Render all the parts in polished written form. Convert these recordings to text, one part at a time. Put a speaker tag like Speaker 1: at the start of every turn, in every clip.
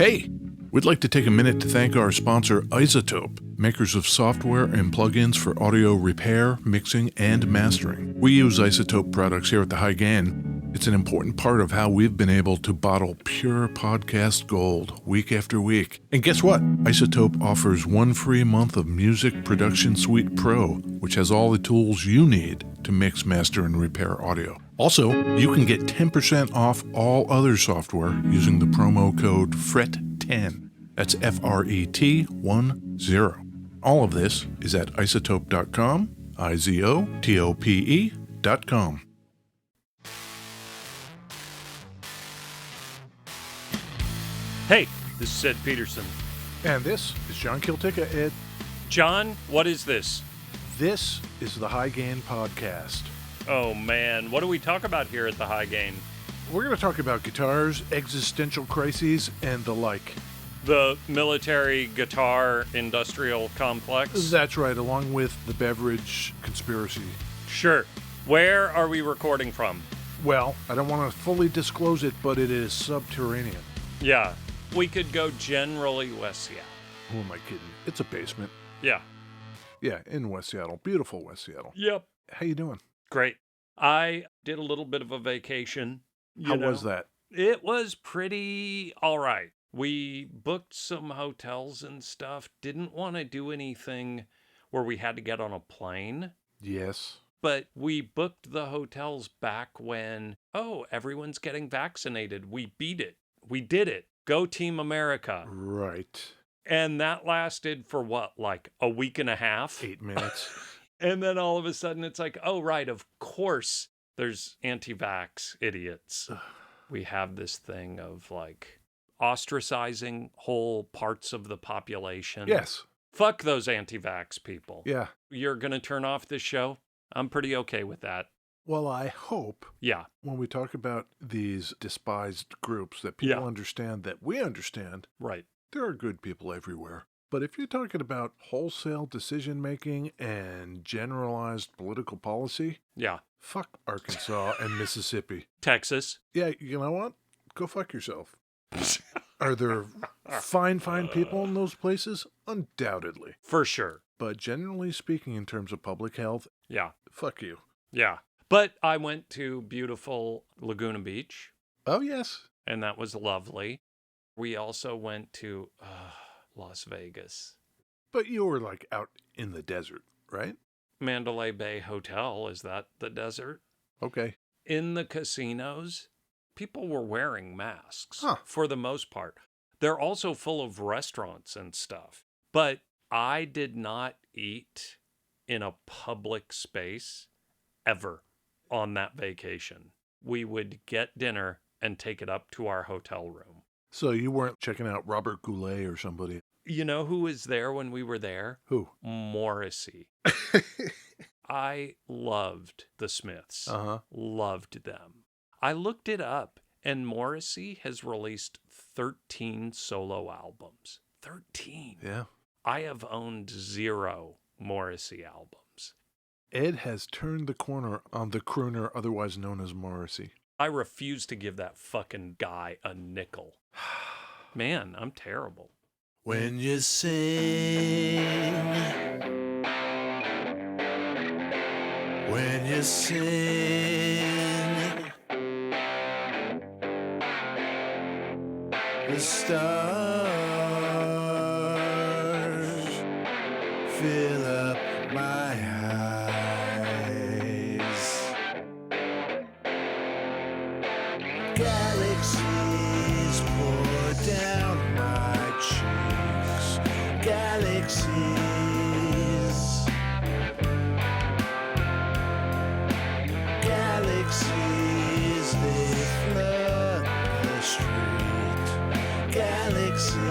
Speaker 1: Hey, we'd like to take a minute to thank our sponsor, Isotope, makers of software and plugins for audio repair, mixing, and mastering. We use Isotope products here at the High Gain. It's an important part of how we've been able to bottle pure podcast gold week after week. And guess what? Isotope offers 1 free month of Music Production Suite Pro, which has all the tools you need to mix, master, and repair audio. Also, you can get 10% off all other software using the promo code FRET10. That's FRET10. All of this is at isotope.com, IZOTOPE.com.
Speaker 2: Hey, this is Ed Peterson.
Speaker 1: And this is John Kiltica, Ed.
Speaker 2: John, what is this?
Speaker 1: This is the High Gain Podcast.
Speaker 2: Oh man, what do we talk about here at the High Gain?
Speaker 1: We're going to talk about guitars, existential crises, and the like.
Speaker 2: The military guitar industrial complex?
Speaker 1: That's right, along with the beverage conspiracy.
Speaker 2: Sure. Where are we recording from?
Speaker 1: Well, I don't want to fully disclose it, but it is subterranean.
Speaker 2: Yeah, we could go generally West Seattle.
Speaker 1: Who am I kidding? It's a basement.
Speaker 2: Yeah.
Speaker 1: Yeah, in West Seattle. Beautiful West Seattle.
Speaker 2: Yep.
Speaker 1: How you doing?
Speaker 2: Great. I did a little bit of a vacation.
Speaker 1: How was that?
Speaker 2: It was pretty all right. We booked some hotels and stuff. Didn't want to do anything where we had to get on a plane.
Speaker 1: Yes.
Speaker 2: But we booked the hotels back when, everyone's getting vaccinated. We beat it. We did it. Go Team America.
Speaker 1: Right.
Speaker 2: And that lasted for what, like a week and a half?
Speaker 1: 8 minutes.
Speaker 2: And then all of a sudden it's like, oh, right, of course there's anti-vax idiots. We have this thing of like ostracizing whole parts of the population.
Speaker 1: Yes.
Speaker 2: Fuck those anti-vax people.
Speaker 1: Yeah.
Speaker 2: You're going to turn off this show? I'm pretty okay with that.
Speaker 1: Well, I hope when we talk about these despised groups that people understand that we understand.
Speaker 2: Right.
Speaker 1: There are good people everywhere. But if you're talking about wholesale decision-making and generalized political policy, fuck Arkansas and Mississippi.
Speaker 2: Texas.
Speaker 1: Yeah, you know what? Go fuck yourself. Are there fine people in those places? Undoubtedly.
Speaker 2: For sure.
Speaker 1: But generally speaking, in terms of public health, fuck you.
Speaker 2: Yeah. But I went to beautiful Laguna Beach.
Speaker 1: Oh, yes.
Speaker 2: And that was lovely. We also went to Las Vegas.
Speaker 1: But you were like out in the desert, right?
Speaker 2: Mandalay Bay Hotel. Is that the desert?
Speaker 1: Okay.
Speaker 2: In the casinos, people were wearing masks for the most part. They're also full of restaurants and stuff. But I did not eat in a public space ever on that vacation. We would get dinner and take it up to our hotel room.
Speaker 1: So you weren't checking out Robert Goulet or somebody?
Speaker 2: You know who was there when we were there?
Speaker 1: Who?
Speaker 2: Morrissey. I loved the Smiths. Loved them. I looked it up, and Morrissey has released 13 solo albums. 13.
Speaker 1: Yeah.
Speaker 2: I have owned 0 Morrissey albums.
Speaker 1: Ed has turned the corner on the crooner otherwise known as Morrissey.
Speaker 2: I refuse to give that fucking guy a nickel. Man, I'm terrible.
Speaker 1: When you sing, the stars fill up my eyes. Galaxies pour down my cheeks. Galaxies. Galaxies, they flood the street. Galaxies.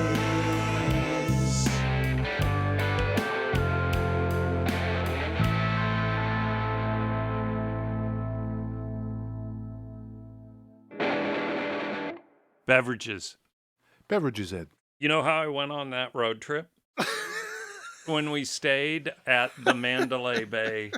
Speaker 2: Beverages.
Speaker 1: Beverages, Ed.
Speaker 2: You know how I went on that road trip? When we stayed at the Mandalay Bay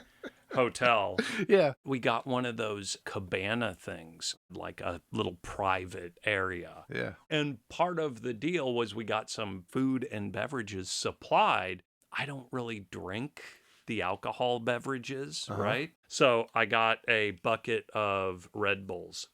Speaker 2: hotel.
Speaker 1: Yeah.
Speaker 2: We got one of those cabana things, like a little private area.
Speaker 1: Yeah.
Speaker 2: And part of the deal was we got some food and beverages supplied. I don't really drink the alcohol beverages, right? So I got a bucket of Red Bulls.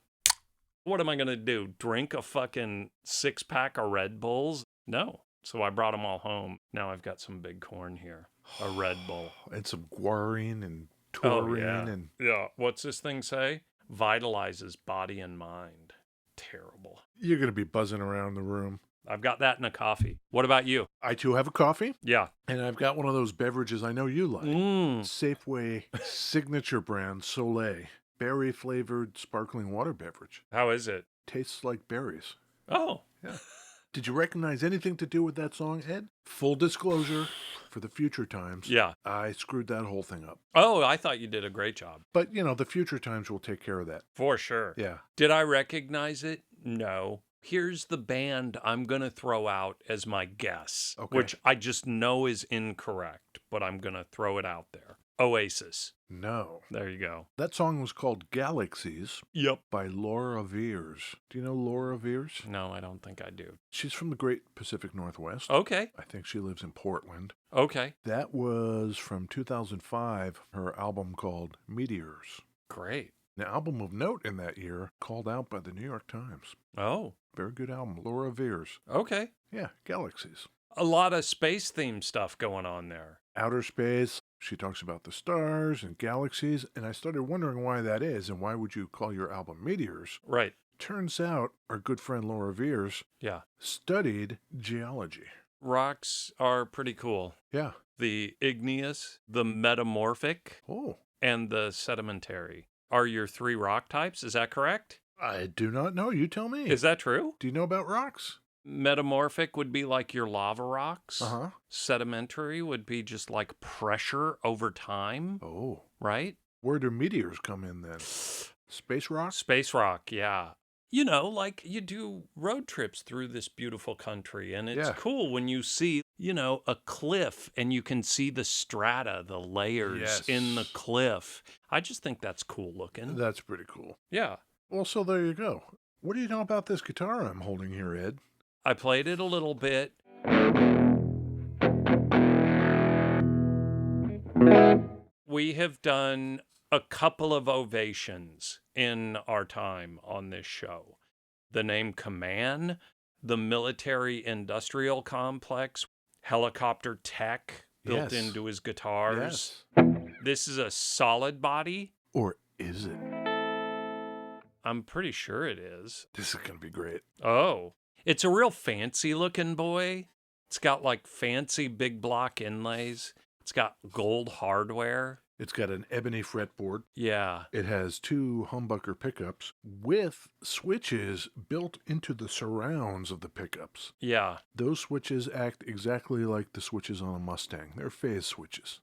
Speaker 2: What am I going to do? Drink a fucking 6-pack of Red Bulls? No. So I brought them all home. Now I've got some big corn here. A Red Bull.
Speaker 1: And some guarine and
Speaker 2: Oh,
Speaker 1: taurine
Speaker 2: yeah.
Speaker 1: and...
Speaker 2: Yeah. What's this thing say? Vitalizes body and mind. Terrible.
Speaker 1: You're going to be buzzing around the room.
Speaker 2: I've got that in a coffee. What about you?
Speaker 1: I, too, have a coffee.
Speaker 2: Yeah.
Speaker 1: And I've got one of those beverages I know you like.
Speaker 2: Mm.
Speaker 1: Safeway signature brand Soleil. Berry-flavored sparkling water beverage.
Speaker 2: How is it?
Speaker 1: Tastes like berries.
Speaker 2: Oh.
Speaker 1: Yeah. Did you recognize anything to do with that song, Ed? Full disclosure, for the future times.
Speaker 2: Yeah.
Speaker 1: I screwed that whole thing up.
Speaker 2: Oh, I thought you did a great job.
Speaker 1: But, the future times will take care of that.
Speaker 2: For sure.
Speaker 1: Yeah.
Speaker 2: Did I recognize it? No. Here's the band I'm going to throw out as my guess, which I just know is incorrect, but I'm going to throw it out there. Oasis.
Speaker 1: No.
Speaker 2: There you go.
Speaker 1: That song was called Galaxies.
Speaker 2: Yep.
Speaker 1: By Laura Veers. Do you know Laura Veers?
Speaker 2: No, I don't think I do.
Speaker 1: She's from the Great Pacific Northwest.
Speaker 2: Okay.
Speaker 1: I think she lives in Portland.
Speaker 2: Okay.
Speaker 1: That was from 2005, her album called Meteors.
Speaker 2: Great.
Speaker 1: An album of note in that year, called out by the New York Times.
Speaker 2: Oh.
Speaker 1: Very good album. Laura Veers.
Speaker 2: Okay.
Speaker 1: Yeah, Galaxies.
Speaker 2: A lot of space-themed stuff going on there.
Speaker 1: Outer space. She talks about the stars and galaxies, and I started wondering why that is, and why would you call your album Meteors?
Speaker 2: Right.
Speaker 1: Turns out our good friend Laura Veers studied geology.
Speaker 2: Rocks are pretty cool.
Speaker 1: Yeah.
Speaker 2: The igneous, the metamorphic, and the sedimentary are your 3 rock types. Is that correct?
Speaker 1: I do not know. You tell me.
Speaker 2: Is that true?
Speaker 1: Do you know about rocks?
Speaker 2: Metamorphic would be like your lava rocks.
Speaker 1: Uh-huh.
Speaker 2: Sedimentary would be just like pressure over time.
Speaker 1: Oh.
Speaker 2: Right?
Speaker 1: Where do meteors come in then? Space rock?
Speaker 2: Space rock, yeah. Like you do road trips through this beautiful country, and it's cool when you see, a cliff and you can see the strata, the layers in the cliff. I just think that's cool looking.
Speaker 1: That's pretty cool.
Speaker 2: Yeah.
Speaker 1: Well, so there you go. What do you know about this guitar I'm holding here, Ed?
Speaker 2: I played it a little bit. We have done a couple of ovations in our time on this show. The name Command, the military industrial complex, helicopter tech built into his guitars.
Speaker 1: Yes.
Speaker 2: This is a solid body.
Speaker 1: Or is it?
Speaker 2: I'm pretty sure it is.
Speaker 1: This is going to be great.
Speaker 2: Oh. It's a real fancy looking boy. It's got like fancy big block inlays. It's got gold hardware.
Speaker 1: It's got an ebony fretboard.
Speaker 2: Yeah.
Speaker 1: It has 2 humbucker pickups with switches built into the surrounds of the pickups.
Speaker 2: Yeah.
Speaker 1: Those switches act exactly like the switches on a Mustang. They're phase switches.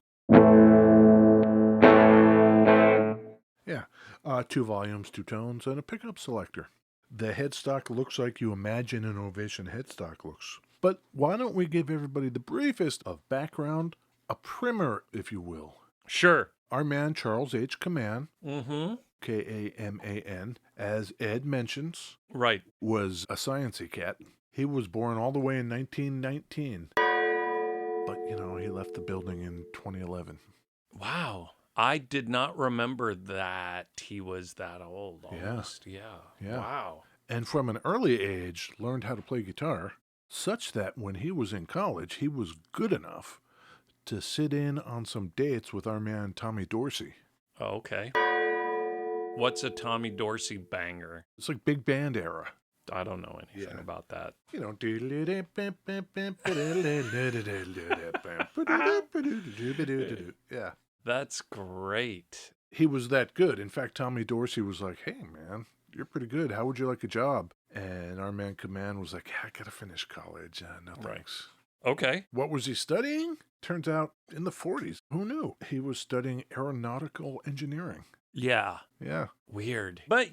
Speaker 1: Yeah. 2 volumes, 2 tones, and a pickup selector. The headstock looks like you imagine an Ovation headstock looks. But why don't we give everybody the briefest of background, a primer, if you will.
Speaker 2: Sure.
Speaker 1: Our man, Charles H. Kaman, Kaman, as Ed mentions, was a sciencey cat. He was born all the way in 1919. But, he left the building in 2011.
Speaker 2: Wow. I did not remember that he was that old almost. Yeah. Wow.
Speaker 1: And from an early age, learned how to play guitar, such that when he was in college, he was good enough to sit in on some dates with our man Tommy Dorsey.
Speaker 2: Oh, okay. What's a Tommy Dorsey banger?
Speaker 1: It's like big band era.
Speaker 2: I don't know anything about that.
Speaker 1: Yeah.
Speaker 2: That's great.
Speaker 1: He was that good. In fact, Tommy Dorsey was like, hey, man, you're pretty good. How would you like a job? And our man Command was like, I got to finish college. No thanks.
Speaker 2: Okay.
Speaker 1: What was he studying? Turns out in the 40s. Who knew? He was studying aeronautical engineering.
Speaker 2: Yeah.
Speaker 1: Yeah.
Speaker 2: Weird. But,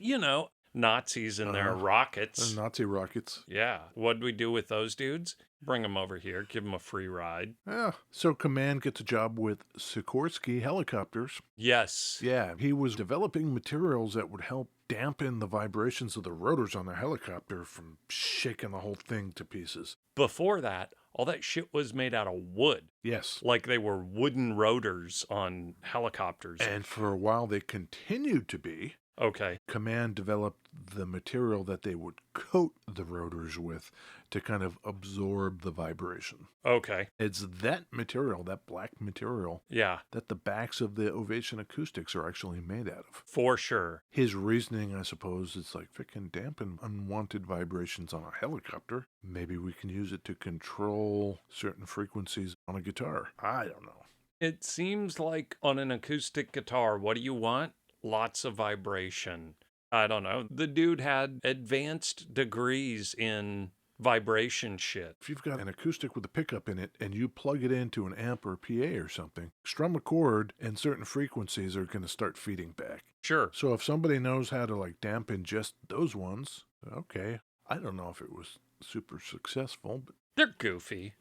Speaker 2: Nazis and their rockets.
Speaker 1: Nazi rockets.
Speaker 2: Yeah. What'd we do with those dudes? Bring him over here. Give him a free ride.
Speaker 1: Yeah. So Command gets a job with Sikorsky Helicopters.
Speaker 2: Yes.
Speaker 1: Yeah, he was developing materials that would help dampen the vibrations of the rotors on the helicopter from shaking the whole thing to pieces.
Speaker 2: Before that, all that shit was made out of wood.
Speaker 1: Yes.
Speaker 2: Like they were wooden rotors on helicopters.
Speaker 1: And for a while they continued to be.
Speaker 2: Okay.
Speaker 1: Command developed the material that they would coat the rotors with to kind of absorb the vibration.
Speaker 2: Okay.
Speaker 1: It's that material, that black material,
Speaker 2: Yeah.
Speaker 1: that the backs of the Ovation acoustics are actually made out of.
Speaker 2: For sure.
Speaker 1: His reasoning, I suppose, is like, if it can dampen unwanted vibrations on a helicopter, maybe we can use it to control certain frequencies on a guitar. I don't know.
Speaker 2: It seems like on an acoustic guitar, what do you want? Lots of vibration. I don't know. The dude had advanced degrees in vibration shit.
Speaker 1: If you've got an acoustic with a pickup in it and you plug it into an amp or PA or something, strum a chord and certain frequencies are going to start feeding back.
Speaker 2: Sure.
Speaker 1: So if somebody knows how to like dampen just those ones, okay. I don't know if it was super successful, but
Speaker 2: they're goofy.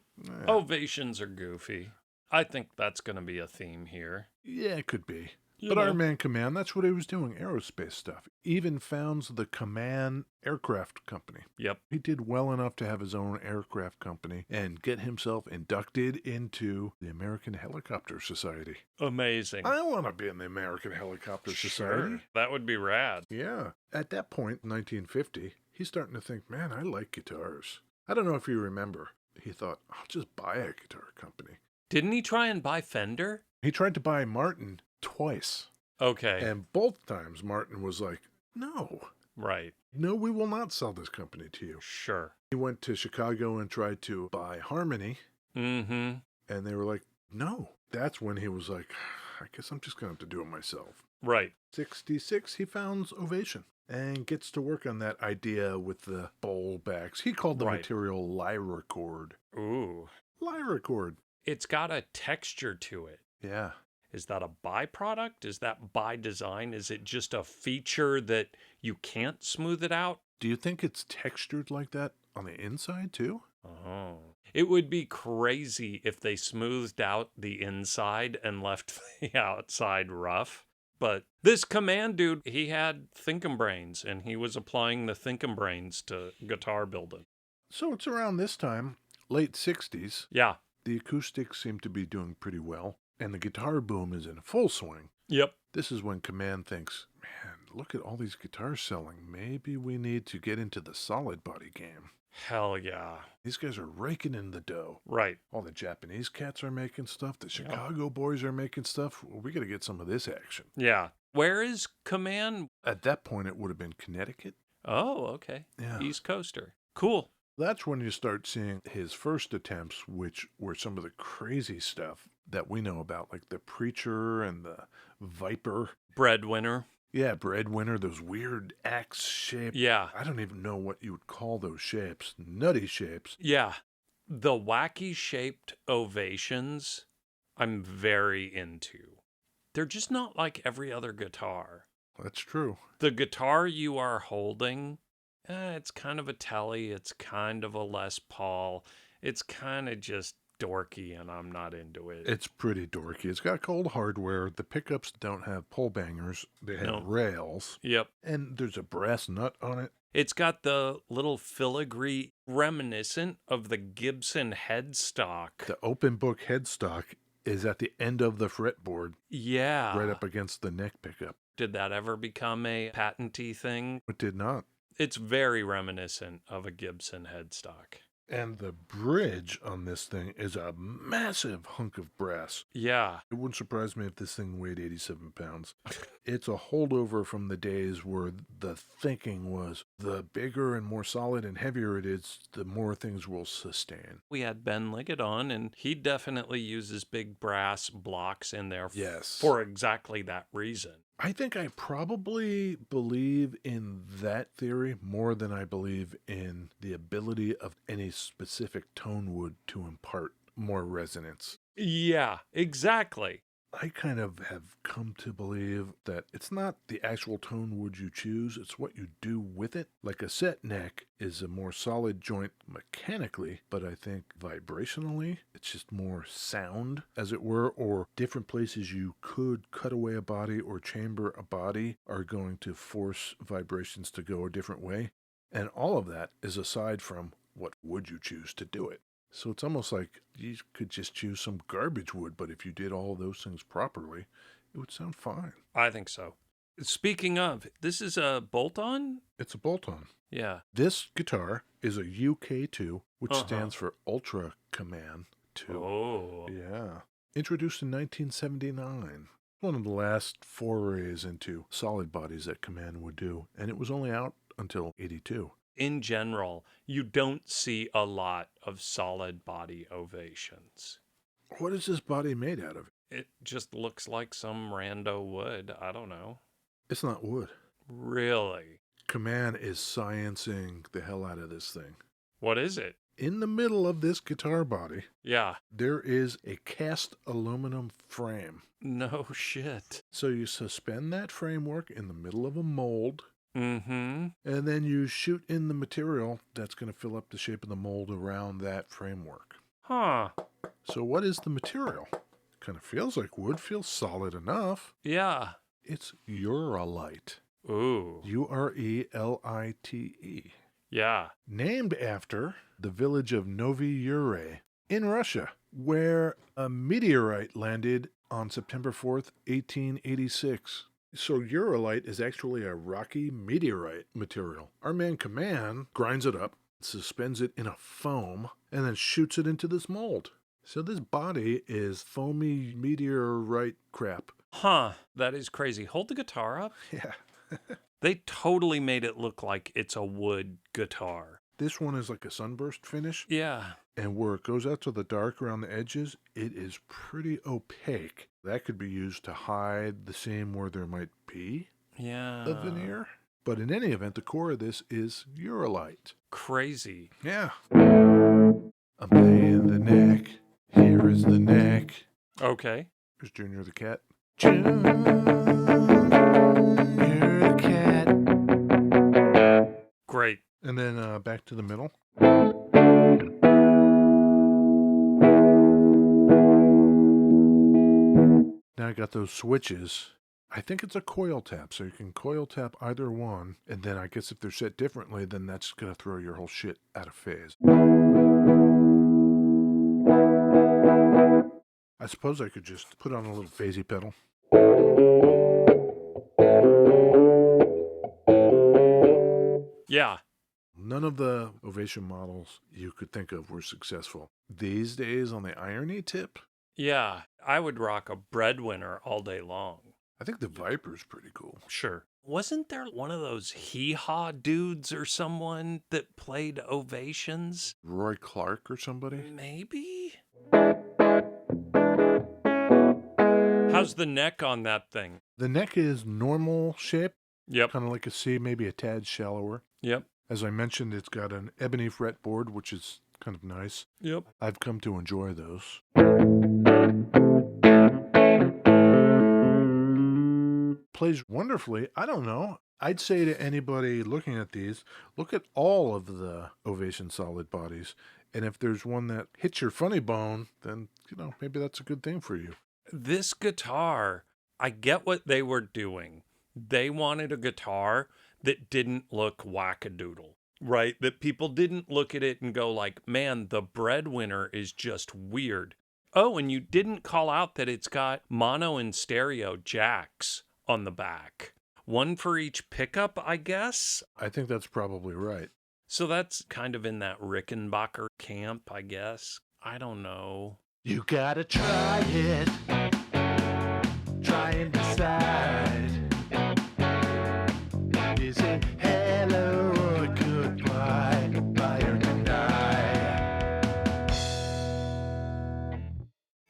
Speaker 2: Ovations are goofy. I think that's going to be a theme here.
Speaker 1: Yeah, it could be. But our man Command, that's what he was doing, aerospace stuff. Even founds the Command Aircraft Company.
Speaker 2: Yep.
Speaker 1: He did well enough to have his own aircraft company and get himself inducted into the American Helicopter Society.
Speaker 2: Amazing.
Speaker 1: I want to be in the American Helicopter Society.
Speaker 2: That would be rad.
Speaker 1: Yeah. At that point, in 1950, he's starting to think, man, I like guitars. I don't know if you remember. He thought, I'll just buy a guitar company.
Speaker 2: Didn't he try and buy Fender?
Speaker 1: He tried to buy Martin twice.
Speaker 2: Okay.
Speaker 1: And both times Martin was like, no.
Speaker 2: Right.
Speaker 1: No, we will not sell this company to you.
Speaker 2: Sure.
Speaker 1: He went to Chicago and tried to buy Harmony.
Speaker 2: Mm-hmm.
Speaker 1: And they were like, no. That's when he was like, I guess I'm just going to have to do it myself.
Speaker 2: Right.
Speaker 1: 66, he founds Ovation and gets to work on that idea with the bowl backs. He called the material Lyracord.
Speaker 2: Ooh.
Speaker 1: Lyracord.
Speaker 2: It's got a texture to it.
Speaker 1: Yeah.
Speaker 2: Is that a byproduct? Is that by design? Is it just a feature that you can't smooth it out?
Speaker 1: Do you think it's textured like that on the inside too?
Speaker 2: Oh. It would be crazy if they smoothed out the inside and left the outside rough. But this Command dude, he had thinking brains, and he was applying the thinking brains to guitar building.
Speaker 1: So it's around this time, late 60s.
Speaker 2: Yeah.
Speaker 1: The acoustics seem to be doing pretty well, and the guitar boom is in full swing.
Speaker 2: Yep.
Speaker 1: This is when Command thinks, man, look at all these guitars selling. Maybe we need to get into the solid body game.
Speaker 2: Hell yeah.
Speaker 1: These guys are raking in the dough.
Speaker 2: Right.
Speaker 1: All the Japanese cats are making stuff. The Chicago boys are making stuff. Well, we got to get some of this action.
Speaker 2: Yeah. Where is Command?
Speaker 1: At that point, it would have been Connecticut.
Speaker 2: Oh, okay.
Speaker 1: Yeah.
Speaker 2: East Coaster. Cool.
Speaker 1: That's when you start seeing his first attempts, which were some of the crazy stuff that we know about, like the Preacher and the Viper.
Speaker 2: Breadwinner.
Speaker 1: Yeah, Breadwinner, those weird axe shapes.
Speaker 2: Yeah.
Speaker 1: I don't even know what you would call those shapes. Nutty shapes.
Speaker 2: Yeah. The wacky shaped Ovations, I'm very into. They're just not like every other guitar.
Speaker 1: That's true.
Speaker 2: The guitar you are holding, it's kind of a Telly. It's kind of a Les Paul. It's kind of just dorky, and I'm not into it.
Speaker 1: It's pretty dorky. It's got cold hardware. The pickups don't have pole bangers. They have rails.
Speaker 2: Yep.
Speaker 1: And there's a brass nut on it.
Speaker 2: It's got the little filigree reminiscent of the Gibson headstock.
Speaker 1: The open book headstock is at the end of the fretboard.
Speaker 2: Yeah.
Speaker 1: Right up against the neck pickup.
Speaker 2: Did that ever become a patentee thing?
Speaker 1: It did not.
Speaker 2: It's very reminiscent of a Gibson headstock.
Speaker 1: And the bridge on this thing is a massive hunk of brass.
Speaker 2: Yeah.
Speaker 1: It wouldn't surprise me if this thing weighed 87 pounds. It's a holdover from the days where the thinking was the bigger and more solid and heavier it is, the more things will sustain.
Speaker 2: We had Ben Liggett on, and he definitely uses big brass blocks in there for exactly that reason.
Speaker 1: I think I probably believe in that theory more than I believe in the ability of any specific tone wood to impart more resonance.
Speaker 2: Yeah, exactly.
Speaker 1: I kind of have come to believe that it's not the actual tone wood you choose, it's what you do with it. Like a set neck is a more solid joint mechanically, but I think vibrationally, it's just more sound, as it were, or different places you could cut away a body or chamber a body are going to force vibrations to go a different way. And all of that is aside from what wood you choose to do it. So it's almost like you could just choose some garbage wood, but if you did all those things properly, it would sound fine.
Speaker 2: I think so. Speaking of, this is a bolt-on?
Speaker 1: It's a bolt-on.
Speaker 2: Yeah.
Speaker 1: This guitar is a UK2, which stands for Ultra Command 2.
Speaker 2: Oh.
Speaker 1: Yeah. Introduced in 1979. One of the last forays into solid bodies that Command would do, and it was only out until 82.
Speaker 2: In general, you don't see a lot of solid body Ovations.
Speaker 1: What is this body made out of?
Speaker 2: It just looks like some rando wood. I don't know.
Speaker 1: It's not wood.
Speaker 2: Really?
Speaker 1: Command is sciencing the hell out of this thing.
Speaker 2: What is it?
Speaker 1: In the middle of this guitar body,
Speaker 2: yeah,
Speaker 1: there is a cast aluminum frame.
Speaker 2: No shit.
Speaker 1: So you suspend that framework in the middle of a mold.
Speaker 2: Mm-hmm.
Speaker 1: And then you shoot in the material that's going to fill up the shape of the mold around that framework.
Speaker 2: Huh.
Speaker 1: So what is the material? Kind of feels like wood, feels solid enough.
Speaker 2: Yeah.
Speaker 1: It's Uralite.
Speaker 2: Ooh.
Speaker 1: Urelite.
Speaker 2: Yeah.
Speaker 1: Named after the village of Novi Ure in Russia, where a meteorite landed on September 4th, 1886. So Uralite is actually a rocky meteorite material. Our man Command grinds it up, suspends it in a foam, and then shoots it into this mold. So this body is foamy meteorite crap.
Speaker 2: Huh. That is crazy. Hold the guitar up.
Speaker 1: Yeah.
Speaker 2: They totally made it look like it's a wood guitar.
Speaker 1: This one is like a sunburst finish.
Speaker 2: Yeah.
Speaker 1: And where it goes out to the dark around the edges, it is pretty opaque. That could be used to hide the seam where there might be a veneer. But in any event, the core of this is Uralite.
Speaker 2: Crazy.
Speaker 1: Yeah. I'm playing the neck. Here is the neck.
Speaker 2: Okay.
Speaker 1: Here's Junior the cat. Junior the cat.
Speaker 2: Great.
Speaker 1: And then back to the middle. Now I got those switches. I think it's a coil tap, so you can coil tap either one, and then I guess if they're set differently, then that's going to throw your whole shit out of phase. I suppose I could just put on a little phasey pedal.
Speaker 2: Yeah.
Speaker 1: None of the Ovation models you could think of were successful. These days on the irony tip,
Speaker 2: yeah, I would rock a breadwinner all day long.
Speaker 1: I think the Viper's pretty cool.
Speaker 2: Sure. Wasn't there one of those hee-haw dudes or someone that played Ovations?
Speaker 1: Roy Clark or somebody?
Speaker 2: Maybe? How's the neck on that thing?
Speaker 1: The neck is normal shape.
Speaker 2: Yep.
Speaker 1: Kind of like a C, maybe a tad shallower.
Speaker 2: Yep.
Speaker 1: As I mentioned, it's got an ebony fretboard, which is kind of nice.
Speaker 2: Yep.
Speaker 1: I've come to enjoy those. Plays wonderfully. I don't know. I'd say to anybody looking at these, look at all of the Ovation solid bodies. And if there's one that hits your funny bone, then, maybe that's a good thing for you.
Speaker 2: This guitar, I get what they were doing. They wanted a guitar that didn't look wackadoodle, right? That people didn't look at it and go like, man, the breadwinner is just weird. Oh, and you didn't call out that it's got mono and stereo jacks on the back. One for each pickup, I guess?
Speaker 1: I think that's probably right.
Speaker 2: So that's kind of in that Rickenbacker camp, I guess. I don't know.
Speaker 3: You gotta try it. Try and decide. Is it hello or goodbye? Buy or deny?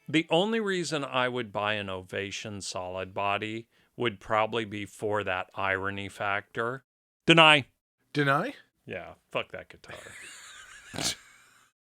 Speaker 2: The only reason I would buy an Ovation solid body would probably be for that irony factor. Deny.
Speaker 1: Deny?
Speaker 2: Yeah, fuck that guitar.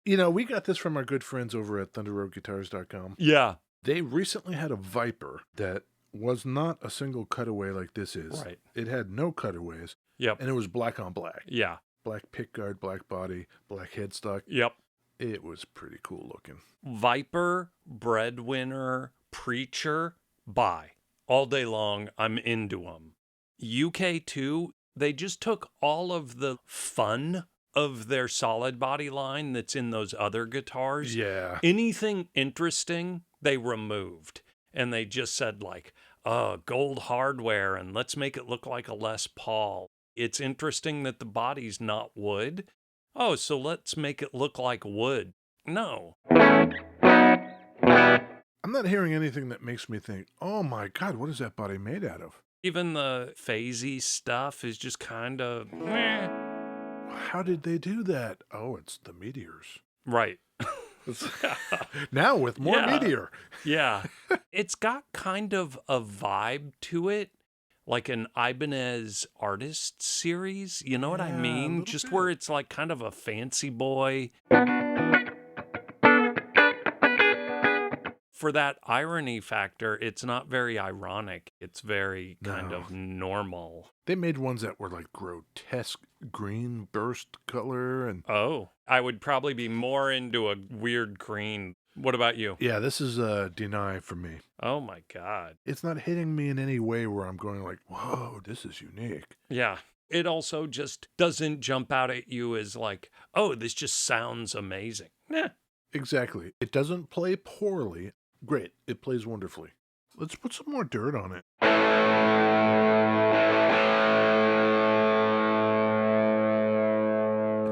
Speaker 1: We got this from our good friends over at ThunderRoadGuitars.com.
Speaker 2: Yeah.
Speaker 1: They recently had a Viper that was not a single cutaway like this is.
Speaker 2: Right.
Speaker 1: It had no cutaways.
Speaker 2: Yep.
Speaker 1: And it was black on black.
Speaker 2: Yeah.
Speaker 1: Black pickguard, black body, black headstock.
Speaker 2: Yep.
Speaker 1: It was pretty cool looking.
Speaker 2: Viper, breadwinner, preacher, buy. All day long, I'm into them. UK2, they just took all of the fun of their solid body line that's in those other guitars.
Speaker 1: Yeah.
Speaker 2: Anything interesting, they removed. And they just said like, gold hardware, and let's make it look like a Les Paul. It's interesting that the body's not wood. Oh, so let's make it look like wood. No.
Speaker 1: I'm not hearing anything that makes me think, oh my God, what is that body made out of?
Speaker 2: Even the phasey stuff is just kind of meh.
Speaker 1: How did they do that? Oh, it's the meteors.
Speaker 2: Right.
Speaker 1: Now with more meteor.
Speaker 2: Yeah. It's got kind of a vibe to it, like an Ibanez artist series. You know what I mean? Just where it's like kind of a fancy boy. For that irony factor, it's not very ironic. It's very kind of normal.
Speaker 1: They made ones that were like grotesque green burst color. And
Speaker 2: Oh, I would probably be more into a weird green. What about you?
Speaker 1: yeah, this is a deny for me.
Speaker 2: Oh my God.
Speaker 1: It's not hitting me in any way where I'm going like, whoa, this is unique.
Speaker 2: Yeah. It also just doesn't jump out at you as like, oh, this just sounds amazing. Nah.
Speaker 1: Exactly. It doesn't play poorly. Great. It plays wonderfully. Let's put some more dirt on it.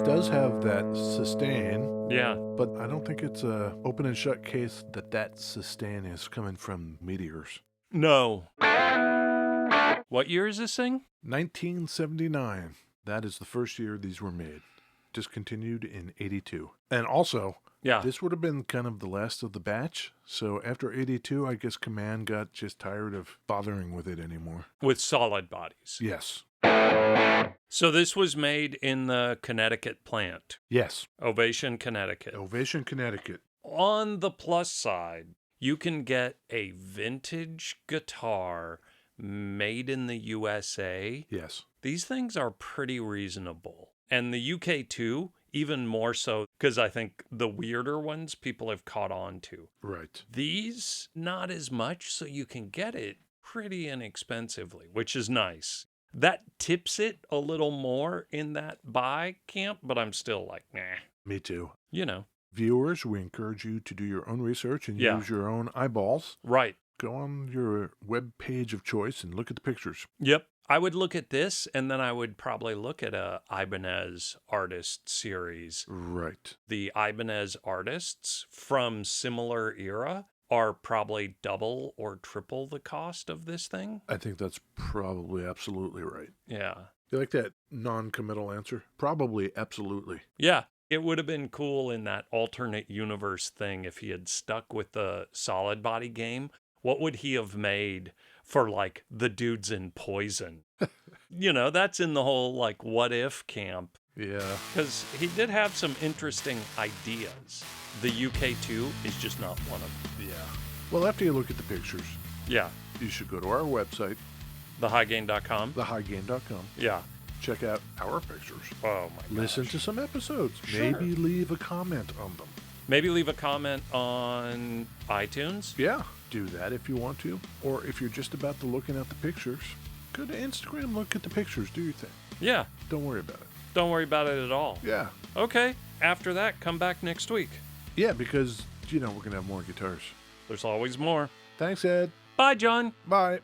Speaker 1: It does have that sustain.
Speaker 2: Yeah.
Speaker 1: But I don't think it's a open and shut case that sustain is coming from meteors.
Speaker 2: No. What year is this thing?
Speaker 1: 1979. That is the first year these were made. Discontinued in 82. And also,
Speaker 2: yeah,
Speaker 1: this would have been kind of the last of the batch. So after 82, I guess Command got just tired of bothering with it anymore.
Speaker 2: With solid bodies.
Speaker 1: Yes.
Speaker 2: So this was made in the Connecticut plant.
Speaker 1: Yes.
Speaker 2: Ovation, Connecticut.
Speaker 1: Ovation, Connecticut.
Speaker 2: On the plus side, you can get a vintage guitar made in the USA.
Speaker 1: Yes.
Speaker 2: These things are pretty reasonable. And the UK2, even more so, because I think the weirder ones people have caught on to.
Speaker 1: Right.
Speaker 2: These, not as much, so you can get it pretty inexpensively, which is nice. That tips it a little more in that buy camp, but I'm still like, nah.
Speaker 1: Me too.
Speaker 2: You know.
Speaker 1: Viewers, we encourage you to do your own research and use your own eyeballs.
Speaker 2: Right.
Speaker 1: Go on your web page of choice and look at the pictures.
Speaker 2: Yep. I would look at this, and then I would probably look at a Ibanez artist series.
Speaker 1: Right.
Speaker 2: The Ibanez artists from similar era are probably double or triple the cost of this thing.
Speaker 1: I think that's probably absolutely right.
Speaker 2: Yeah.
Speaker 1: You like that non-committal answer? Probably, absolutely.
Speaker 2: Yeah. It would have been cool in that alternate universe thing if he had stuck with the solid body game. What would he have made for like the dudes in Poison? You know, that's in the whole like what if camp.
Speaker 1: Yeah.
Speaker 2: Because he did have some interesting ideas. The UK2 is just not one of them.
Speaker 1: Yeah. Well, after you look at the pictures,
Speaker 2: yeah,
Speaker 1: you should go to our website,
Speaker 2: thehighgain.com.
Speaker 1: thehighgain.com.
Speaker 2: Yeah.
Speaker 1: Check out our pictures.
Speaker 2: Oh my gosh.
Speaker 1: Listen to some episodes.
Speaker 2: Sure.
Speaker 1: Maybe leave a comment on them.
Speaker 2: Maybe leave a comment on iTunes.
Speaker 1: Yeah, do that if you want to. Or if you're just about to looking at the pictures, go to Instagram, look at the pictures, do your thing.
Speaker 2: Yeah.
Speaker 1: Don't worry about it.
Speaker 2: Don't worry about it at all.
Speaker 1: Yeah.
Speaker 2: Okay. After that, come back next week.
Speaker 1: Yeah, because, we're going to have more guitars.
Speaker 2: There's always more.
Speaker 1: Thanks, Ed.
Speaker 2: Bye, John.
Speaker 1: Bye.